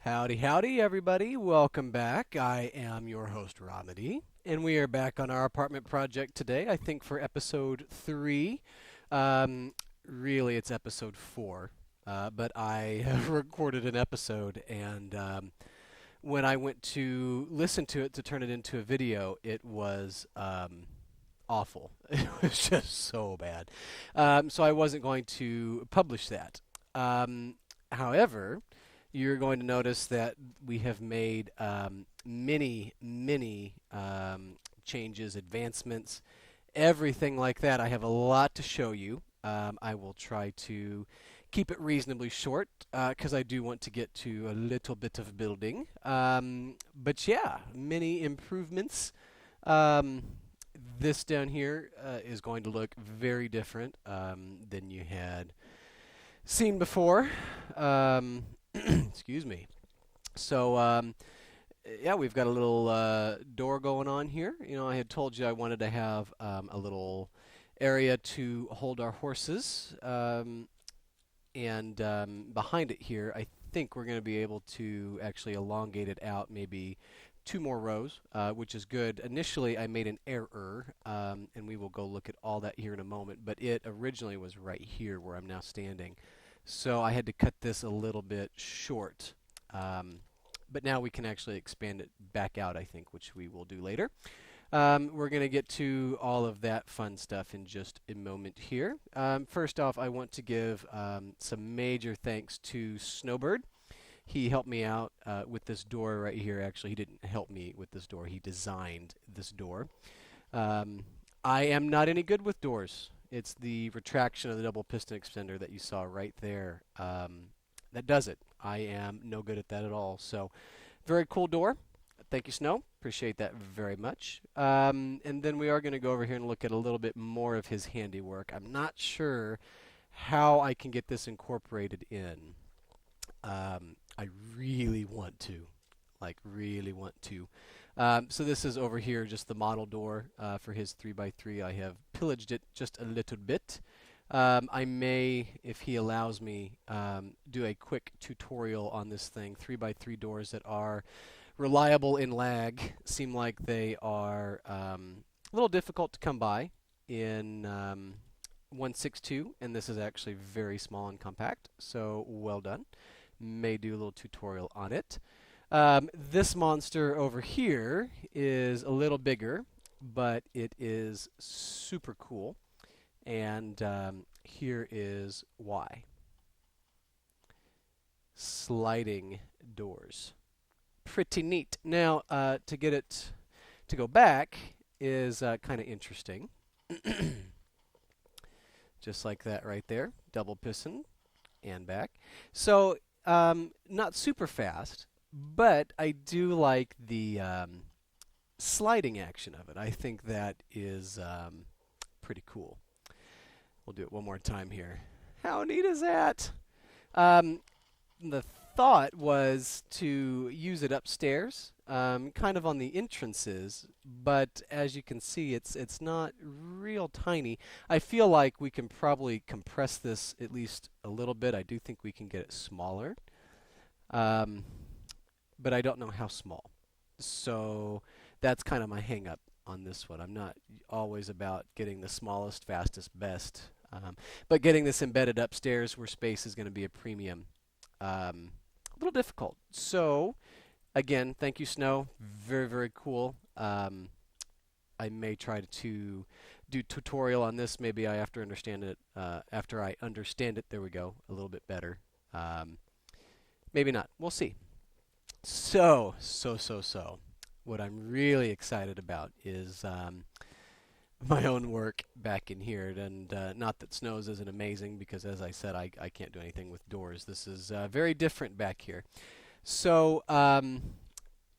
Howdy, howdy, everybody. Welcome back. I am your host, Romedy, and we are back on our apartment project today, I think for episode 3. Um, really, it's episode 4, but I have recorded an episode, and when I went to listen to it to turn it into a video, it was awful. It was just so bad. So I wasn't going to publish that. However, you're going to notice that we have made many changes, advancements, everything like that. I have a lot to show you. I will try to keep it reasonably short because I do want to get to a little bit of building. But yeah, many improvements. Um, this down here is going to look very different than you had seen before. Excuse me. So, yeah, we've got a little door going on here. You know, I had told you I wanted to have a little area to hold our horses. And behind it here, I think we're going to be able to actually elongate it out maybe 2 more rows, which is good. Initially, I made an error, and we will go look at all that here in a moment, but it originally was right here where I'm now standing. So I had to cut this a little bit short. But now we can actually expand it back out, I think, which we will do later. We're going to get to all of that fun stuff in just a moment here. First off, I want to give some major thanks to Snowbird. He helped me out with this door right here. Actually, he didn't help me with this door. He designed this door. I am not any good with doors. It's the retraction of the double piston extender that you saw right there that does it. I am no good at that at all. So, very cool door. Thank you, Snow. Appreciate that very much. And then we are going to go over here and look at a little bit more of his handiwork. I'm not sure how I can get this incorporated in. I really want to. Like, really want to. So this is over here, just the model door for his 3x3. I have pillaged it just a little bit. I may, if he allows me, do a quick tutorial on this thing. 3x3 doors that are reliable in lag seem like they are a little difficult to come by in 162, and this is actually very small and compact, so well done. May do a little tutorial on it. This monster over here is a little bigger, but it is super cool. And here is why. Sliding doors. Pretty neat. Now, to get it to go back is kind of interesting. Just like that right there. Double piston and back. So, not super fast, but I do like the sliding action of it. I think that is pretty cool. We'll do it one more time here. How neat is that? The thought was to use it upstairs, kind of on the entrances, but as you can see, it's not real tiny. I feel like we can probably compress this at least a little bit. I do think we can get it smaller, but I don't know how small. So that's kind of my hang up on this one. I'm not always about getting the smallest, fastest, best. But getting this embedded upstairs where space is going to be a premium, a little difficult. So, again, thank you, Snow. Very, very cool. I may try to do tutorial on this. Maybe I have to understand it. After I understand it, there we go, a little bit better. Maybe not. We'll see. So. What I'm really excited about is my own work back in here, and not that Snow's isn't amazing, because as I said, I can't do anything with doors. This is very different back here. So,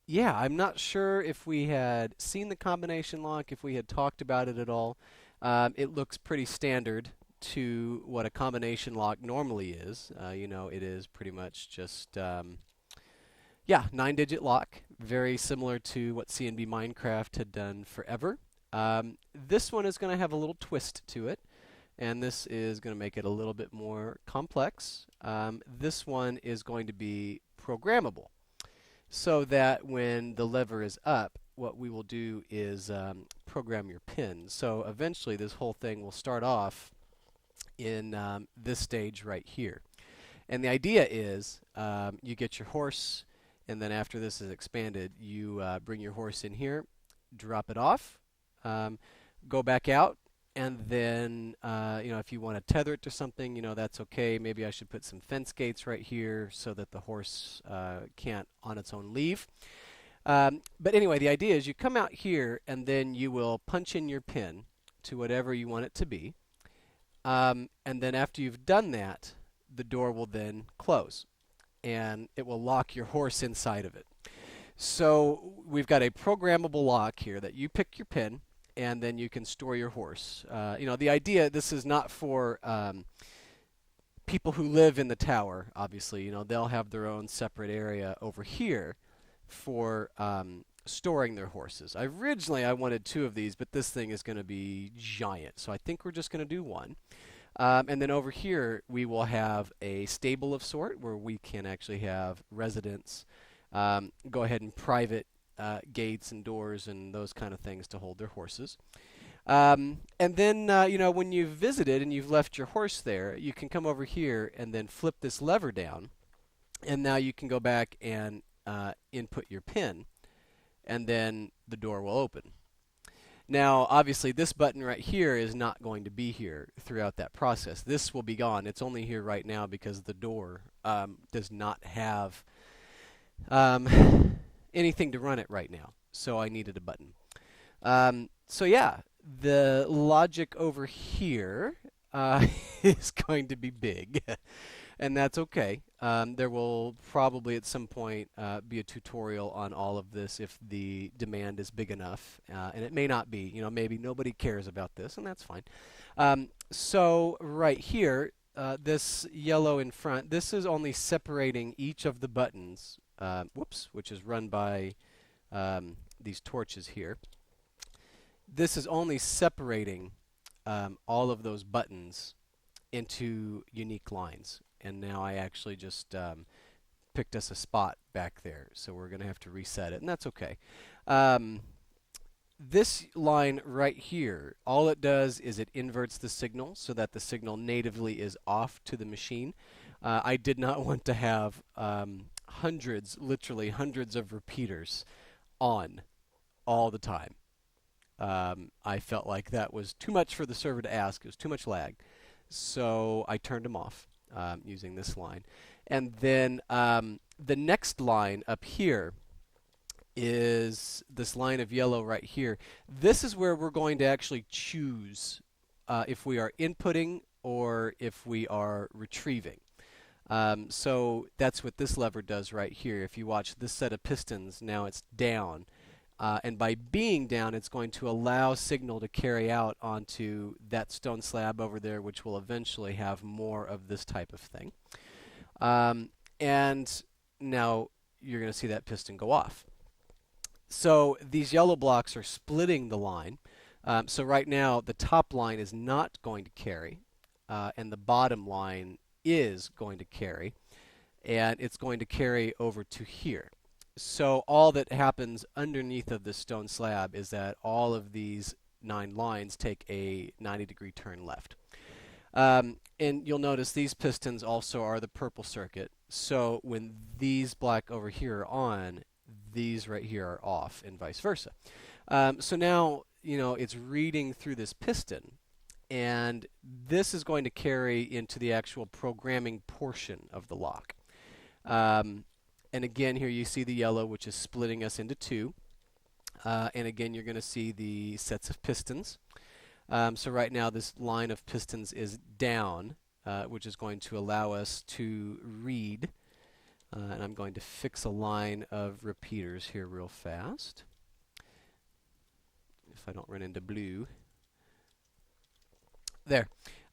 yeah, I'm not sure if we had seen the combination lock, if we had talked about it at all. It looks pretty standard to what a combination lock normally is. You know, it is pretty much just, yeah, 9-digit lock, very similar to what C&B Minecraft had done forever. This one is going to have a little twist to it, and this is going to make it a little bit more complex. This one is going to be programmable, so that when the lever is up, what we will do is program your pins. So eventually this whole thing will start off in this stage right here. And the idea is you get your horse, and then after this is expanded, you bring your horse in here, drop it off, go back out, and then if you want to tether it to something, that's okay. Maybe I should put some fence gates right here so that the horse can't on its own leave. But anyway, the idea is you come out here, and then you will punch in your pin to whatever you want it to be. And then after you've done that, the door will then close, and it will lock your horse inside of it. So we've got a programmable lock here that you pick your pin, and then you can store your horse. The idea, this is not for people who live in the tower, obviously. They'll have their own separate area over here for storing their horses. Originally, I wanted 2 of these, but this thing is going to be giant, so I think we're just going to do 1. And then over here, we will have a stable of sort where we can actually have residents go ahead and private gates and doors and those kind of things to hold their horses. And then, when you've visited and you've left your horse there, you can come over here and then flip this lever down. And now you can go back and input your pin, and then the door will open. Now, obviously, this button right here is not going to be here throughout that process. This will be gone. It's only here right now because the door does not have anything to run it right now. So I needed a button. So yeah, the logic over here is going to be big. And that's okay. There will probably at some point be a tutorial on all of this if the demand is big enough. And it may not be. Maybe nobody cares about this, and that's fine. So right here, this yellow in front, this is only separating each of the buttons, which is run by these torches here. This is only separating all of those buttons into unique lines. And now I actually just picked us a spot back there, so we're going to have to reset it, and that's okay. This line right here, all it does is it inverts the signal so that the signal natively is off to the machine. I did not want to have literally hundreds of repeaters on all the time. I felt like that was too much for the server to ask. It was too much lag. So I turned them off using this line. And then the next line up here is this line of yellow right here. This is where we're going to actually choose if we are inputting or if we are retrieving. So that's what this lever does right here. If you watch this set of pistons, now it's down. And by being down, it's going to allow signal to carry out onto that stone slab over there, which will eventually have more of this type of thing. And now you're going to see that piston go off. So these yellow blocks are splitting the line. So right now, the top line is not going to carry, and the bottom line is going to carry, and it's going to carry over to here. So all that happens underneath of this stone slab is that all of these 9 lines take a 90-degree turn left. And you'll notice these pistons also are the purple circuit. So when these black over here are on, these right here are off, and vice versa. So now, it's reading through this piston, and this is going to carry into the actual programming portion of the lock. And again, here you see the yellow, which is splitting us into 2. And again, you're going to see the sets of pistons. So right now, this line of pistons is down, which is going to allow us to read. And I'm going to fix a line of repeaters here real fast, if I don't run into blue. There.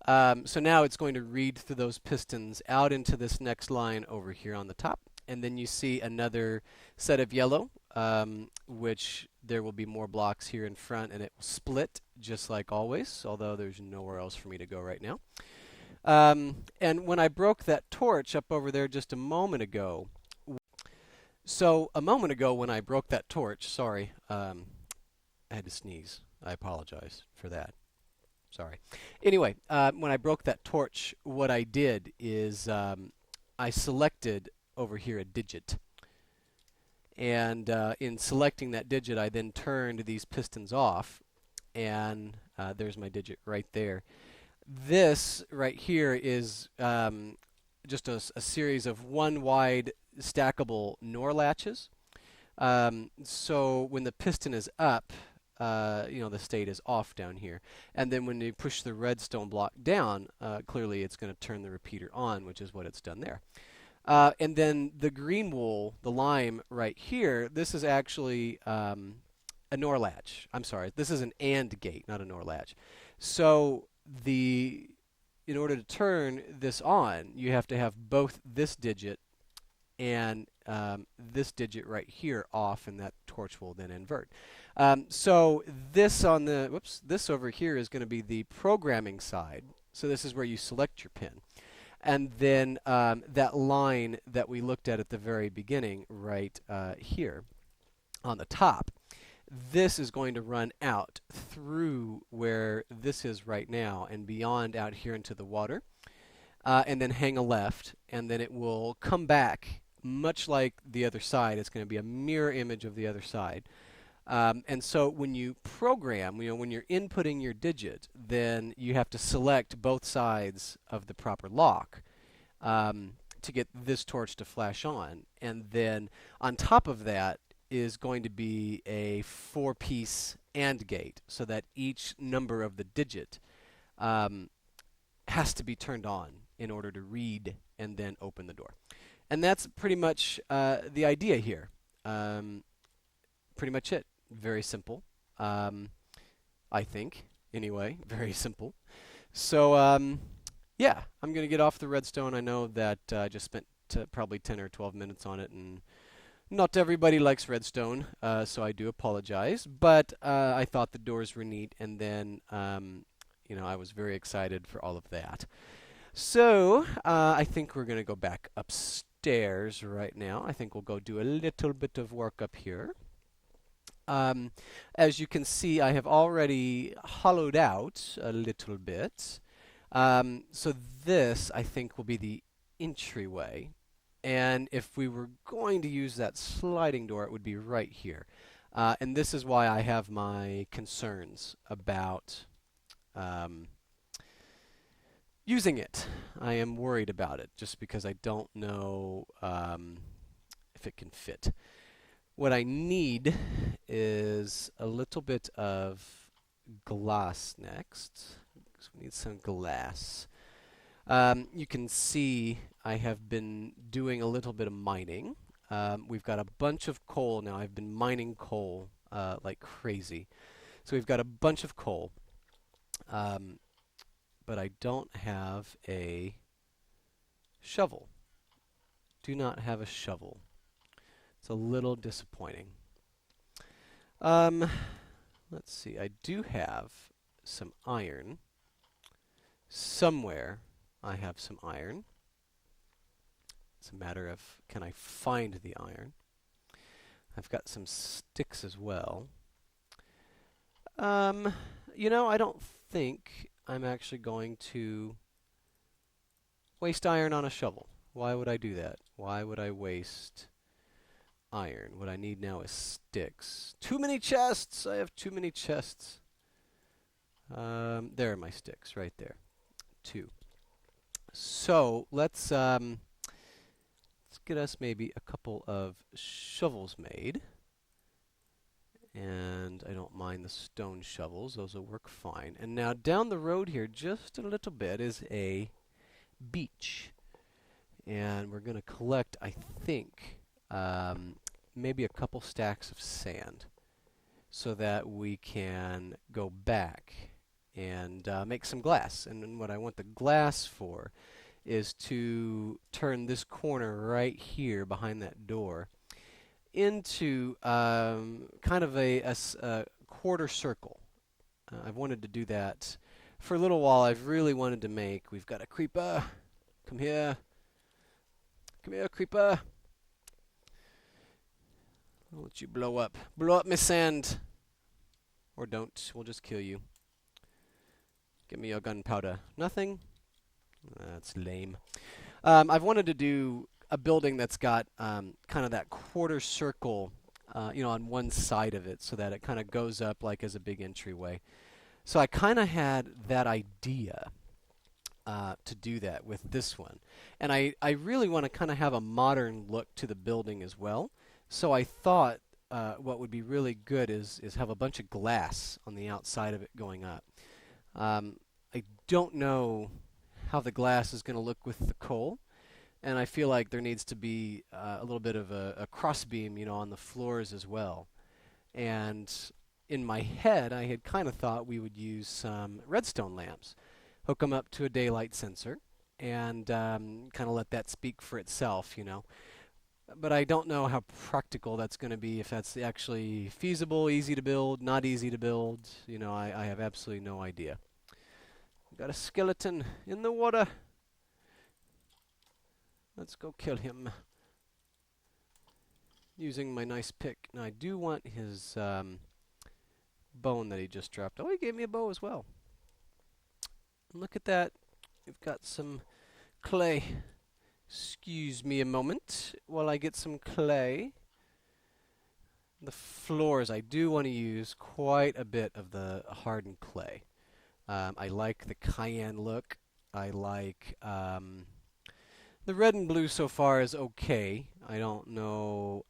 So now it's going to read through those pistons out into this next line over here on the top. And then you see another set of yellow, which there will be more blocks here in front, and it will split just like always, although there's nowhere else for me to go right now. And when I broke that torch up over there just a moment ago, So a moment ago when I broke that torch, sorry, I had to sneeze. I apologize for that. Sorry. Anyway, when I broke that torch, what I did is I selected over here a digit. And in selecting that digit, I then turned these pistons off. And there's my digit right there. This right here is just a series of one wide stackable NOR latches. So when the piston is up, the state is off down here. And then when you push the redstone block down, clearly it's going to turn the repeater on, which is what it's done there. And then the green wool, the lime right here, this is actually a NOR latch. I'm sorry, this is an AND gate, not a NOR latch. So in order to turn this on, you have to have both this digit and this digit right here off, and that torch will then invert. So this this over here is going to be the programming side. So this is where you select your pin. And then that line that we looked at the very beginning right here on the top, this is going to run out through where this is right now and beyond out here into the water, and then hang a left, and then it will come back much like the other side. It's going to be a mirror image of the other side. And so when you program, when you're inputting your digit, then you have to select both sides of the proper lock to get this torch to flash on. And then on top of that is going to be a 4-piece AND gate, so that each number of the digit has to be turned on in order to read and then open the door. And that's pretty much the idea here. Pretty much it. Very simple. I think, anyway, very simple. So, yeah, I'm going to get off the redstone. I know that I just spent probably 10 or 12 minutes on it, and not everybody likes redstone, so I do apologize. But I thought the doors were neat, and then, I was very excited for all of that. So, I think we're going to go back upstairs right now. I think we'll go do a little bit of work up here. As you can see, I have already hollowed out a little bit. So this, I think, will be the entryway. And if we were going to use that sliding door, it would be right here. And this is why I have my concerns about using it. I am worried about it, just because I don't know if it can fit. What I need is a little bit of glass next. So we need some glass. You can see I have been doing a little bit of mining. We've got a bunch of coal now. I've been mining coal like crazy. So we've got a bunch of coal. But I don't have a shovel. Do not have a shovel. It's a little disappointing. Let's see. I do have some iron. Somewhere I have some iron. It's a matter of, can I find the iron? I've got some sticks as well. I don't think I'm actually going to waste iron on a shovel. Why would I do that? Why would I waste iron? What I need now is sticks. Too many chests! I have too many chests. There are my sticks, right there. 2. So let's get us maybe a couple of shovels made. And I don't mind the stone shovels. Those will work fine. And now down the road here, just a little bit, is a beach. And we're going to collect, I think, maybe a couple stacks of sand, so that we can go back and make some glass. And what I want the glass for is to turn this corner right here behind that door into kind of a quarter circle. I've wanted to do that for a little while. I've really wanted to make, we've got a creeper, come here, creeper. I'll let you blow up. Blow up my sand. Or don't. We'll just kill you. Give me your gunpowder. Nothing? That's lame. I've wanted to do a building that's got kind of that quarter circle, on one side of it so that it kind of goes up like as a big entryway. So I kind of had that idea to do that with this one. And I really want to kind of have a modern look to the building as well. So I thought what would be really good is have a bunch of glass on the outside of it going up. I don't know how the glass is going to look with the coal, and I feel like there needs to be a little bit of a cross beam, on the floors as well. And in my head, I had kind of thought we would use some redstone lamps, hook them up to a daylight sensor, and kind of let that speak for itself, But I don't know how practical that's going to be, if that's actually feasible, easy to build, not easy to build. I have absolutely no idea. Got a skeleton in the water. Let's go kill him. Using my nice pick. Now I do want his bone that he just dropped. Oh, he gave me a bow as well. Look at that. We've got some clay. Excuse me a moment while I get some clay. The floors, I do want to use quite a bit of the hardened clay. I like the cayenne look. I like the red and blue so far is okay. I don't know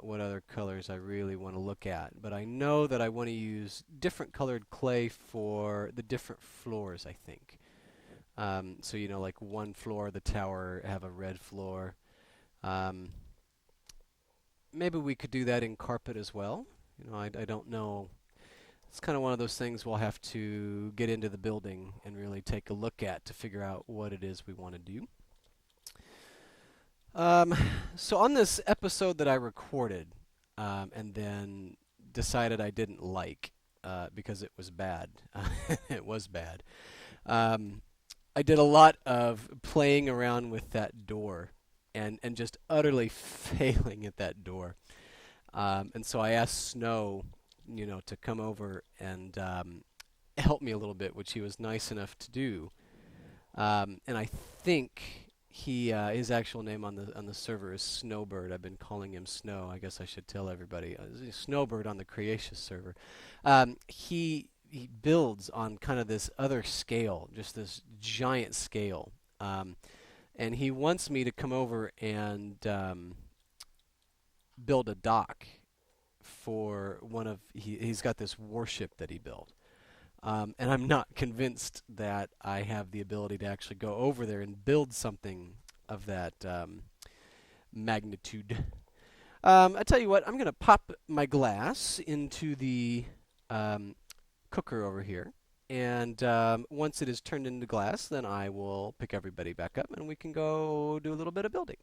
what other colors I really want to look at, but I know that I want to use different colored clay for the different floors, I think. So, like one floor of the tower have a red floor. Maybe we could do that in carpet as well. I don't know. It's kind of one of those things we'll have to get into the building and really take a look at to figure out what it is we want to do. So on this episode that I recorded and then decided I didn't like because it was bad, it was bad, I did a lot of playing around with that door and just utterly failing at that door. And so I asked Snow, to come over and help me a little bit, which he was nice enough to do. And I think his actual name on the server is Snowbird. I've been calling him Snow. I guess I should tell everybody. Snowbird on the Kreatious server. He builds on kind of this other scale, just this giant scale. And he wants me to come over and build a dock for he's got this warship that he built. And I'm not convinced that I have the ability to actually go over there and build something of that magnitude. I tell you what, I'm going to pop my glass into the cooker over here. And once it is turned into glass, then I will pick everybody back up and we can go do a little bit of building.